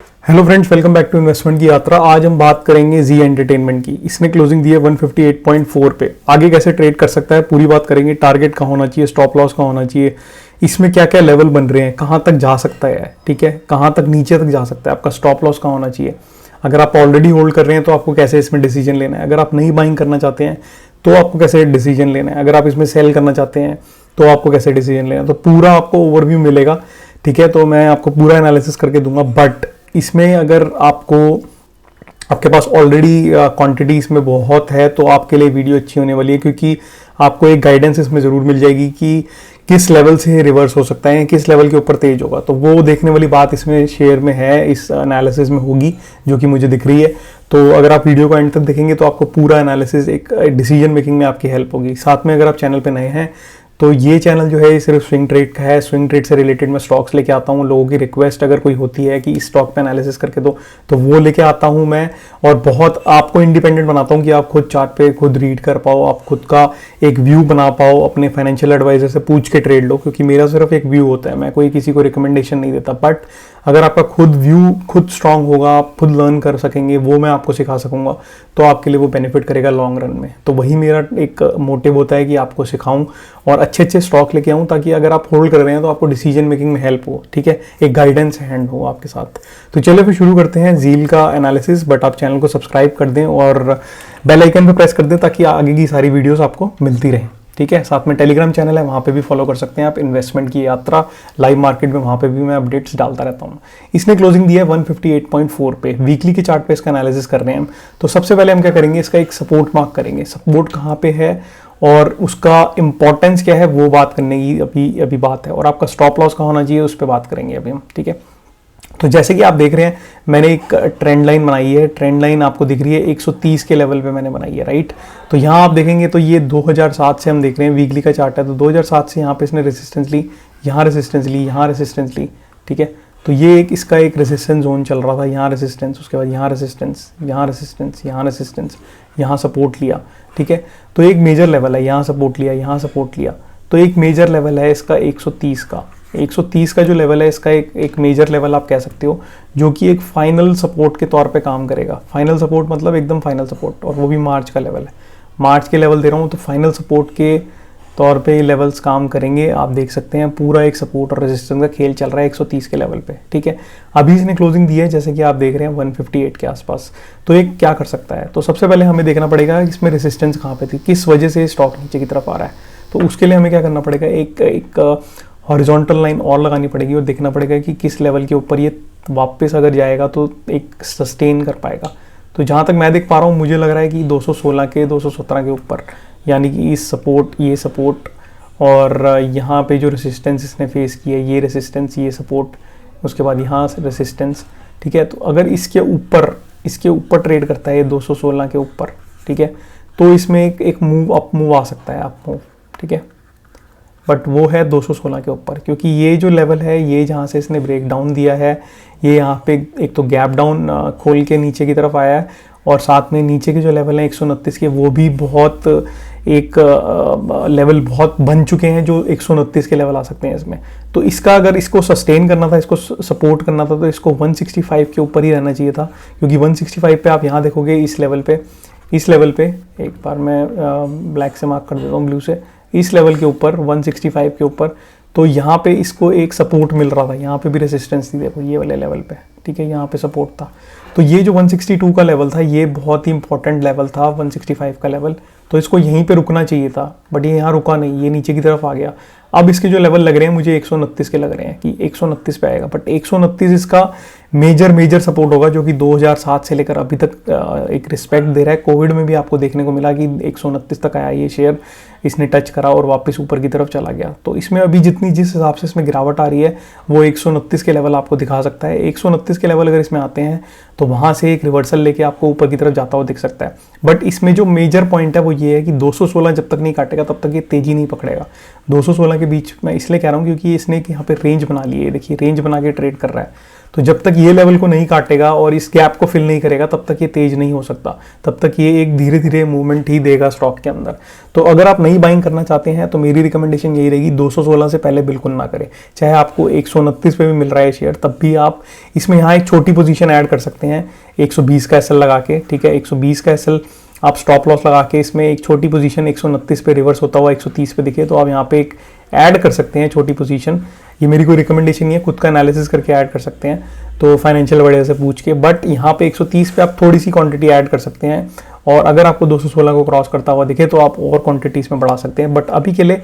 Hello friends, welcome back to investment की यात्रा। आज हम बात करेंगे जी एंटरटेनमेंट की। इसने क्लोजिंग दी है 158.4 पे। आगे कैसे ट्रेड कर सकता है पूरी बात करेंगे। टारगेट कहाँ होना चाहिए, स्टॉप लॉस कहाँ होना चाहिए, इसमें क्या क्या लेवल बन रहे हैं, कहाँ तक जा सकता है, ठीक है, कहाँ तक नीचे तक जा सकता है, आपका स्टॉप लॉस कहाँ होना चाहिए। अगर आप ऑलरेडी होल्ड कर रहे हैं तो आपको कैसे इसमें डिसीजन लेना है। अगर आप नहीं बाइंग करना चाहते हैं तो आपको कैसे डिसीजन लेना है। अगर आप इसमें सेल करना चाहते हैं तो आपको कैसे डिसीजन लेना है। तो पूरा आपको ओवरव्यू मिलेगा, ठीक है। तो मैं आपको पूरा एनालिसिस करके दूंगा। बट इसमें अगर आपके पास ऑलरेडी क्वांटिटी इसमें बहुत है तो आपके लिए वीडियो अच्छी होने वाली है, क्योंकि आपको एक गाइडेंस इसमें ज़रूर मिल जाएगी कि किस लेवल से रिवर्स हो सकता है, किस लेवल के ऊपर तेज होगा। तो वो देखने वाली बात इसमें शेयर में है, इस एनालिसिस में होगी, जो कि मुझे दिख रही है। तो अगर आप वीडियो को एंड तक देखेंगे तो आपको पूरा एनालिसिस एक डिसीजन मेकिंग में आपकी हेल्प होगी। साथ में अगर आप चैनल पे नए हैं तो ये चैनल जो है सिर्फ स्विंग ट्रेड का है। स्विंग ट्रेड से रिलेटेड मैं स्टॉक्स लेके आता हूँ। लोगों की रिक्वेस्ट अगर कोई होती है कि इस स्टॉक पे एनालिसिस करके दो तो वो लेके आता हूँ मैं, और बहुत आपको इंडिपेंडेंट बनाता हूँ कि आप खुद चार्ट पे खुद रीड कर पाओ, आप खुद का एक व्यू बना पाओ, अपने फाइनेंशियल एडवाइजर से पूछ के ट्रेड लो। क्योंकि मेरा सिर्फ एक व्यू होता है, मैं कोई किसी को रिकमेंडेशन नहीं देता। बट अगर आपका खुद व्यू खुद स्ट्रांग होगा, आप खुद लर्न कर सकेंगे, वो मैं आपको सिखा सकूंगा, तो आपके लिए वो बेनिफिट करेगा लॉन्ग रन में। तो वही मेरा एक मोटिव होता है कि आपको सिखाऊं और अच्छे अच्छे स्टॉक लेके आऊं, ताकि अगर आप होल्ड कर रहे हैं तो आपको डिसीजन मेकिंग में हेल्प हो, ठीक है, एक गाइडेंस हैंड हो आपके साथ। तो चलिए फिर शुरू करते हैं जील का एनालिसिस। बट आप चैनल को सब्सक्राइब कर दें और बेल आइकन पर प्रेस कर दें ताकि आगे की सारी वीडियोस आपको मिलती रहें, ठीक है। साथ में टेलीग्राम चैनल है, वहाँ पे भी फॉलो कर सकते हैं आप। इन्वेस्टमेंट की यात्रा लाइव मार्केट में, वहाँ पे भी मैं अपडेट्स डालता रहता हूँ। इसने क्लोजिंग दिया है 158.4 पे। वीकली के चार्ट पे इसका एनालिसिस कर रहे हैं हम। तो सबसे पहले हम क्या करेंगे, इसका एक सपोर्ट मार्क करेंगे। सपोर्ट कहाँ पे है और उसका इंपॉर्टेंस क्या है वो बात करने की अभी बात है। और आपका स्टॉप लॉस कहाँ होना चाहिए उस पर बात करेंगे अभी हम, ठीक है। तो जैसे कि आप देख रहे हैं मैंने एक ट्रेंड लाइन बनाई है। ट्रेंड लाइन आपको दिख रही है 130 के लेवल पे मैंने बनाई है, राइट। तो यहाँ आप देखेंगे तो ये 2007 से हम देख रहे हैं, वीकली का चार्ट है। तो 2007 से यहाँ पे इसने रेजिस्टेंस ली, यहाँ रेजिस्टेंस ली, यहाँ रेजिस्टेंस ली, ठीक है। तो ये इसका एक रेजिस्टेंस जोन चल रहा था। यहाँ रेजिस्टेंस, उसके बाद यहाँ रेजिस्टेंस, यहाँ रेजिस्टेंस, यहाँ रेजिस्टेंस, यहाँ सपोर्ट लिया, ठीक है। तो एक मेजर लेवल है, यहाँ सपोर्ट लिया, यहाँ सपोर्ट लिया। तो एक मेजर लेवल है इसका 130 का। 130 का जो लेवल है इसका एक मेजर लेवल आप कह सकते हो, जो कि एक फाइनल सपोर्ट के तौर पे काम करेगा। फाइनल सपोर्ट मतलब एकदम फाइनल सपोर्ट, और वो भी मार्च का लेवल है। मार्च के लेवल दे रहा हूँ तो फाइनल सपोर्ट के तौर पे लेवल्स काम करेंगे। आप देख सकते हैं पूरा एक सपोर्ट और रेजिस्टेंस का खेल चल रहा है 130 के लेवल पे, ठीक है। अभी इसने क्लोजिंग दी है जैसे कि आप देख रहे हैं 158 के आसपास। तो ये क्या कर सकता है, तो सबसे पहले हमें देखना पड़ेगा इसमें रेजिस्टेंस कहाँ पे थी, किस वजह से स्टॉक नीचे की तरफ आ रहा है। तो उसके लिए हमें क्या करना पड़ेगा, एक हॉरिजॉन्टल लाइन और लगानी पड़ेगी और देखना पड़ेगा कि किस लेवल के ऊपर ये वापस अगर जाएगा तो एक सस्टेन कर पाएगा। तो जहाँ तक मैं देख पा रहा हूँ मुझे लग रहा है कि 216 के 217 के ऊपर, यानी कि इस सपोर्ट, ये सपोर्ट और यहाँ पे जो रेसिस्टेंस इसने फेस की है, ये रेसिस्टेंस, ये सपोर्ट, उसके बाद यहाँ से रेसिस्टेंस, ठीक है। तो अगर इसके ऊपर ट्रेड करता है 216 के ऊपर, ठीक है, तो इसमें एक मूव अप मूव आ सकता है, अप मूव, ठीक है। बट वो है 216 के ऊपर, क्योंकि ये जो लेवल है, ये जहाँ से इसने ब्रेक डाउन दिया है, ये यहाँ पे एक तो गैप डाउन खोल के नीचे की तरफ आया है, और साथ में नीचे के जो लेवल है 129 के, वो भी बहुत एक लेवल बहुत बन चुके हैं जो 129 के लेवल आ सकते हैं इसमें। तो इसका अगर इसको सस्टेन करना था, इसको सपोर्ट करना था, तो इसको 165 के ऊपर ही रहना चाहिए था। क्योंकि 165 पे आप यहाँ देखोगे इस लेवल पे एक बार मैं ब्लैक से मार्क कर देता हूँ, ब्लू से, इस लेवल के ऊपर 165 के ऊपर, तो यहाँ पे इसको एक सपोर्ट मिल रहा था। यहाँ पे भी रेजिस्टेंस थी, देखो ये वाले लेवल पे, ठीक है, यहाँ पे सपोर्ट था। तो ये जो 162 का लेवल था, ये बहुत ही इंपॉर्टेंट लेवल था, 165 का लेवल। तो इसको यहीं पे रुकना चाहिए था, बट ये यहाँ रुका नहीं, ये नीचे की तरफ आ गया। अब इसके जो लेवल लग रहे हैं मुझे 129 के लग रहे हैं कि 129 पे आएगा। बट 129 इसका मेजर सपोर्ट होगा, जो कि 2007 से लेकर अभी तक एक रिस्पेक्ट दे रहा है। कोविड में भी आपको देखने को मिला कि 129 तक आया ये शेयर, इसने टच करा और वापस ऊपर की तरफ चला गया। तो इसमें अभी जिस हिसाब से इसमें गिरावट आ रही है वो 129 के लेवल आपको दिखा सकता है। 129 के लेवल अगर इसमें आते हैं तो वहाँ से एक रिवर्सल लेके आपको ऊपर की तरफ जाता हुआ दिख सकता है। बट इसमें जो मेजर पॉइंट है वो ये है कि 216 जब तक नहीं काटेगा तब तक ये तेजी नहीं पकड़ेगा। 216 के बीच में इसलिए कह रहा हूँ क्योंकि इसने यहाँ पे रेंज बना ली है, देखिए रेंज बना के ट्रेड कर रहा है। तो जब तक ये लेवल को नहीं काटेगा और इस गैप को फिल नहीं करेगा तब तक ये तेज नहीं हो सकता, तब तक ये एक धीरे धीरे मूवमेंट ही देगा स्टॉक के अंदर। तो अगर आप नई बाइंग करना चाहते हैं तो मेरी रिकमेंडेशन यही रहेगी 216 से पहले बिल्कुल ना करें। चाहे आपको 129 पे भी मिल रहा है शेयर तब भी आप इसमें यहाँ एक छोटी पोजीशन ऐड कर सकते हैं 120 का एसएल लगा के, ठीक है। 120 का एसएल आप स्टॉप लॉस लगा के इसमें एक छोटी पोजीशन 129 पे रिवर्स होता हुआ 130 पे दिखे तो आप यहाँ पे एक ऐड कर सकते हैं छोटी पोजीशन। ये मेरी कोई रिकमेंडेशन नहीं है, खुद का एनालिसिस करके ऐड कर सकते हैं तो फाइनेंशियल वजह से पूछ के। बट यहाँ पे 130 पे आप थोड़ी सी क्वांटिटी ऐड कर सकते हैं और अगर आपको 216 को क्रॉस करता हुआ दिखे तो आप और क्वांटिटी इसमें बढ़ा सकते हैं। बट अभी के लिए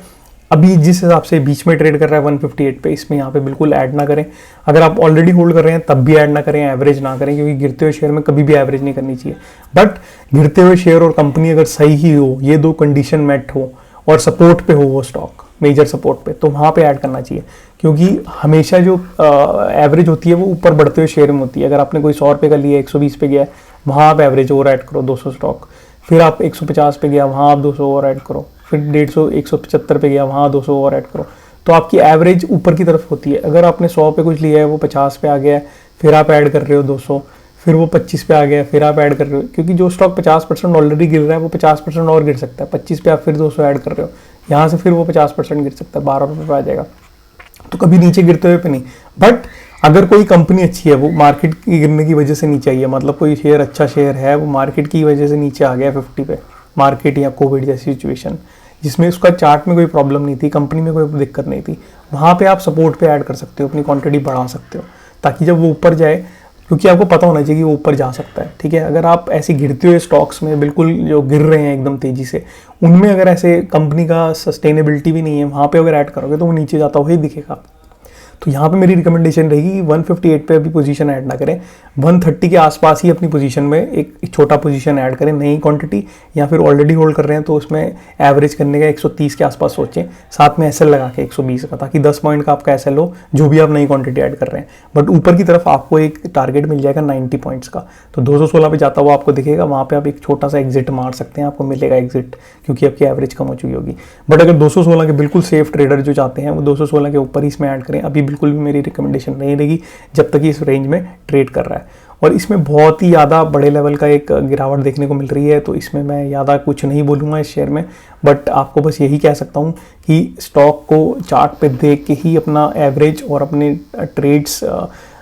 अभी जिस हिसाब से बीच में ट्रेड कर रहा है 158 पे, इसमें यहाँ पे बिल्कुल ऐड ना करें। अगर आप ऑलरेडी होल्ड कर रहे हैं तब भी ऐड ना करें, एवरेज ना करें, क्योंकि गिरते हुए शेयर में कभी भी एवरेज नहीं करनी चाहिए। बट गिरते हुए शेयर और कंपनी अगर सही ही हो, ये दो कंडीशन मेट हो और सपोर्ट पे हो वो स्टॉक, मेजर सपोर्ट पे, तो वहाँ पे ऐड करना चाहिए। क्योंकि हमेशा जो एवरेज होती है वो ऊपर बढ़ते हुए शेयर में होती है। अगर आपने कोई 100 रुपये का लिया 120 पे गया, वहाँ आप एवरेज और ऐड करो 200 स्टॉक। फिर आप 150 पे गया, वहाँ आप 200 और ऐड करो। फिर 150 175 पे गया, वहाँ 200 और ऐड करो। तो आपकी एवरेज ऊपर की तरफ होती है। अगर आपने 100 पे कुछ लिया है वो 50 पे आ गया है, फिर आप ऐड कर रहे हो 200, फिर वो 25 पे आ गया, फिर आप ऐड कर रहे हो। क्योंकि जो स्टॉक 50% ऑलरेडी गिर रहा है वो 50% और गिर सकता है। 25 पे आप फिर 200 ऐड कर रहे हो, यहाँ से फिर वो 50% गिर सकता है, 12 रुपये पे आ जाएगा। तो कभी नीचे गिरते हुए पे नहीं। बट अगर कोई कंपनी अच्छी है, वो मार्केट की गिरने की वजह से नीचे आई है, मतलब कोई शेयर अच्छा शेयर है वो मार्केट की वजह से नीचे आ गया 50 पे, मार्केट या कोविड जैसी सिचुएशन जिसमें उसका चार्ट में कोई प्रॉब्लम नहीं थी, कंपनी में कोई दिक्कत नहीं थी, वहाँ पे आप सपोर्ट पे ऐड कर सकते हो, अपनी क्वांटिटी बढ़ा सकते हो ताकि जब वो ऊपर जाए, क्योंकि आपको पता होना चाहिए कि वो ऊपर जा सकता है, ठीक है। अगर आप ऐसे गिरते हुए स्टॉक्स में बिल्कुल जो गिर रहे हैं एकदम तेजी से, उनमें अगर ऐसे कंपनी का सस्टेनेबिलिटी भी नहीं है, वहाँ पे अगर ऐड करोगे तो वो नीचे जाता हुआ ही दिखेगा। तो यहाँ पे मेरी रिकमेंडेशन रहेगी 158 पे अभी पोजीशन ऐड ना करें, 130 के आसपास ही अपनी पोजीशन में एक छोटा पोजीशन ऐड करें, नई क्वांटिटी, या फिर ऑलरेडी होल्ड कर रहे हैं तो उसमें एवरेज करने का 130 के आसपास सोचें, साथ में एसएल लगा के 120 का, ताकि 10 पॉइंट का आपका एसएल हो जो भी आप नई क्वांटिटी ऐड कर रहे हैं। बट ऊपर की तरफ आपको एक टारगेट मिल जाएगा 90 पॉइंट्स का, तो 216 पे जाता हुआ आपको दिखेगा, वहाँ पे आप एक छोटा सा एग्जिट मार सकते हैं, आपको मिलेगा एग्जिट, क्योंकि आपकी एवरेज कम हो चुकी होगी। बट अगर 216 के बिल्कुल सेफ ट्रेडर जो चाहते हैं वो 216 के ऊपर ही इसमें ऐड करें। अभी बिल्कुल भी मेरी रिकमेंडेशन नहीं रहेगी जब तक इस रेंज में ट्रेड कर रहा है। और इसमें बहुत ही ज़्यादा बड़े लेवल का एक गिरावट देखने को मिल रही है, तो इसमें मैं ज़्यादा कुछ नहीं बोलूँगा इस शेयर में। बट आपको बस यही कह सकता हूँ कि स्टॉक को चार्ट पे देख के ही अपना एवरेज और अपने ट्रेड्स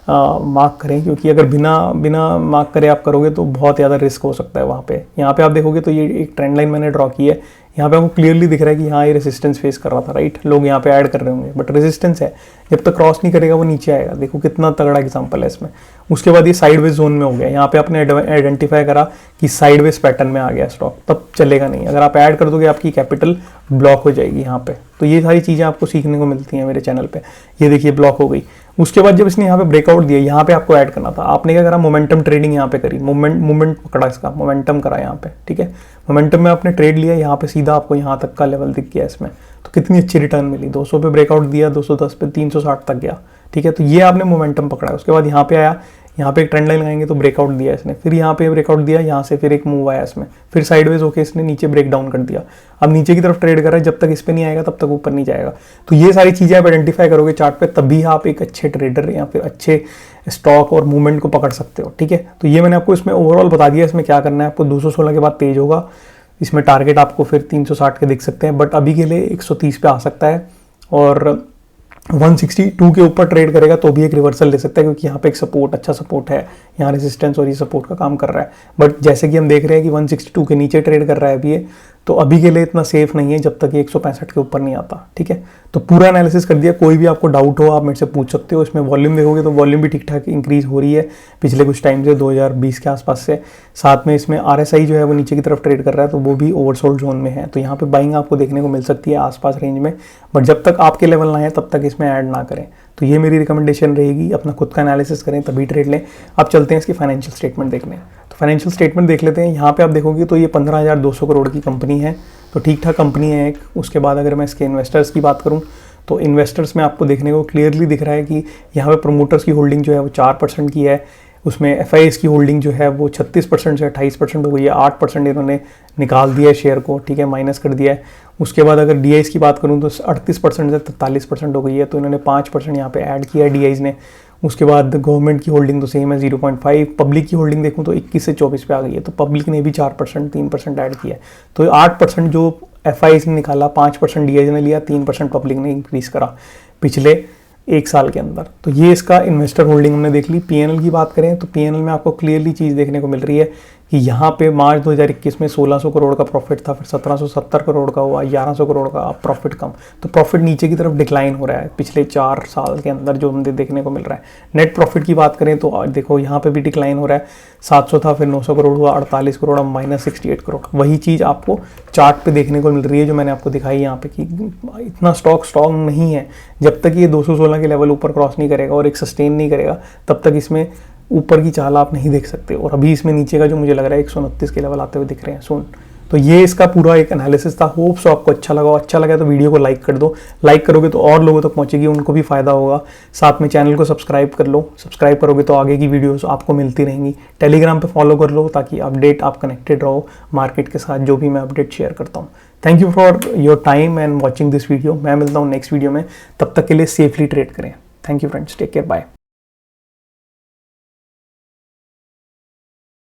मार्क करें, क्योंकि अगर बिना मार्क करे आप करोगे तो बहुत ज़्यादा रिस्क हो सकता है वहाँ पे। यहाँ पे आप देखोगे तो ये एक ट्रेंड लाइन मैंने ड्रॉ की है, यहाँ पे आपको क्लियरली दिख रहा है कि यहाँ ये रेजिस्टेंस फेस कर रहा था, राइट। लोग यहाँ पे ऐड कर रहे होंगे, बट रेजिस्टेंस है, जब तक क्रॉस नहीं करेगा वो नीचे आएगा। देखो कितना तगड़ा एग्जांपल है इसमें। उसके बाद ये साइडवेज जोन में हो गया, यहाँ पे आपने आइडेंटिफाई करा कि साइडवेज पैटर्न में आ गया स्टॉक, तब चलेगा नहीं। अगर आप ऐड कर दोगे आपकी कैपिटल ब्लॉक हो जाएगी यहाँ पे। तो ये सारी चीज़ें आपको सीखने को मिलती हैं मेरे चैनल पे। ये देखिए ब्लॉक हो गई। उसके बाद जब इसने यहाँ पे ब्रेकआउट दिया, यहाँ पे आपको ऐड करना था, आपने क्या करा, मोमेंटम ट्रेडिंग यहाँ पे करी, मूवमेंट पकड़ा इसका, मोमेंटम करा यहाँ पे, ठीक है। मोमेंटम में आपने ट्रेड लिया, यहाँ पे सीधा आपको यहाँ तक का लेवल दिख गया इसमें, तो कितनी अच्छी रिटर्न मिली। 200 पे ब्रेकआउट दिया, 210 पे 360 तक गया, ठीक है। तो ये आपने मोमेंटम पकड़ा। उसके बाद यहाँ पे आया, यहाँ पे एक ट्रेंड लाइन लगाएंगे तो ब्रेकआउट दिया इसने, फिर यहाँ पे ब्रेकआउट दिया, यहाँ से फिर एक मूव आया इसमें, फिर साइडवेज होके इसने नीचे ब्रेक डाउन कर दिया। अब नीचे की तरफ ट्रेड कर रहा है, जब तक इस पे नहीं आएगा तब तक ऊपर नहीं जाएगा। तो ये सारी चीज़ें आप आइडेंटिफाई करोगे चार्ट पे, तभी आप एक अच्छे ट्रेडर या फिर अच्छे स्टॉक और मूवमेंट को पकड़ सकते हो, ठीक है। तो ये मैंने आपको इसमें ओवरऑल बता दिया इसमें क्या करना है आपको। 216 के बाद तेज होगा, इसमें टारगेट आपको फिर 360 के दिख सकते हैं, बट अभी के लिए 130 पे आ सकता है, और 162 के ऊपर ट्रेड करेगा तो भी एक रिवर्सल ले सकता है, क्योंकि यहाँ पे एक सपोर्ट, अच्छा सपोर्ट है, यहाँ रेजिस्टेंस और ये सपोर्ट का काम कर रहा है। बट जैसे कि हम देख रहे हैं कि 162 के नीचे ट्रेड कर रहा है अभी ये, तो अभी के लिए इतना सेफ नहीं है जब तक ये 165 के ऊपर नहीं आता, ठीक है। तो पूरा एनालिसिस कर दिया। कोई भी आपको डाउट हो आप मेरे से पूछ सकते हो। इसमें वॉल्यूम देखोगे तो वॉल्यूम भी ठीक ठाक इंक्रीज हो रही है पिछले कुछ टाइम से, 2020 के आसपास से। साथ में इसमें RSI जो है वो नीचे की तरफ ट्रेड कर रहा है, तो वो भी ओवरसोल्ड जोन में है, तो यहाँ पे बाइंग आपको देखने को मिल सकती है आसपास रेंज में। बट जब तक आपके लेवल ना आए तब तक इसमें ऐड ना करें। तो ये मेरी रिकमेंडेशन रहेगी, अपना खुद का एनालिसिस करें तभी ट्रेड लें। अब चलते हैं इसकी फाइनेंशियल स्टेटमेंट देखने। तो फाइनेंशियल स्टेटमेंट देख लेते हैं। यहाँ पे आप देखोगे तो ये 15,200 करोड़ की कंपनी है, तो ठीक ठाक कंपनी है एक। उसके बाद अगर मैं इसके इन्वेस्टर्स की बात करूँ तो इन्वेस्टर्स में आपको देखने को क्लियरली दिख रहा है कि यहाँ पे प्रोमोटर्स की होल्डिंग जो है वो 4% की है, उसमें FIS की होल्डिंग जो है वो 36% से 28% हो गई है, 8% इन्होंने निकाल दिया है शेयर को, ठीक है, माइनस कर दिया है। उसके बाद अगर DIs की बात करूँ तो 38% से 43% हो गई है, तो इन्होंने 5% यहाँ पे ऐड किया है DIs ने। उसके बाद गवर्नमेंट की होल्डिंग तो सेम है 0.5, पब्लिक की होल्डिंग देखूँ तो 21 से 24 पे आ गई है, तो पब्लिक ने भी 4% 3% ऐड किया है। तो 8% जो FIs ने निकाला, 5% DIs ने लिया, 3% पब्लिक ने इंक्रीज करा पिछले एक साल के अंदर। तो ये इसका इन्वेस्टर होल्डिंग हमने देख ली। PNL की बात करें तो PNL में आपको क्लियरली चीज़ देखने को मिल रही है कि यहाँ पे मार्च 2021 में 1600 करोड़ का प्रॉफिट था, फिर 1770 करोड़ का हुआ, 1100 करोड़ का, अब प्रॉफिट कम। तो प्रॉफिट नीचे की तरफ डिक्लाइन हो रहा है पिछले 4 साल के अंदर, जो हमें देखने को मिल रहा है। नेट प्रॉफिट की बात करें तो देखो यहाँ पे भी डिक्लाइन हो रहा है, 700 था, फिर 900 करोड़ हुआ, 48 करोड़, अब -68 करोड़। वही चीज़ आपको चार्ट पे देखने को मिल रही है जो मैंने आपको दिखाई यहाँ पे, कि इतना स्टॉक स्ट्रॉन्ग नहीं है। जब तक ये 216 के लेवल ऊपर क्रॉस नहीं करेगा और एक सस्टेन नहीं करेगा, तब तक इसमें ऊपर की चाल आप नहीं देख सकते। और अभी इसमें नीचे का जो मुझे लग रहा है 129 के लेवल आते हुए दिख रहे हैं सुन। तो ये इसका पूरा एक एनालिसिस था। होप सो आपको अच्छा लगा। अच्छा लगा तो वीडियो को लाइक कर दो, लाइक करोगे तो और लोगों तक पहुंचेगी, उनको भी फायदा होगा। साथ में चैनल को सब्सक्राइब कर लो, सब्सक्राइब करोगे तो आगे की वीडियोस आपको मिलती रहेंगी। टेलीग्राम पे फॉलो कर लो ताकि अपडेट आप कनेक्टेड रहो मार्केट के साथ, जो भी मैं अपडेट शेयर करता हूँ। Thank you for your time and watching this video. मैं मिलता हूँ नेक्स्ट वीडियो में, तब तक के लिए सेफली ट्रेड करें। Thank you friends, take care, bye.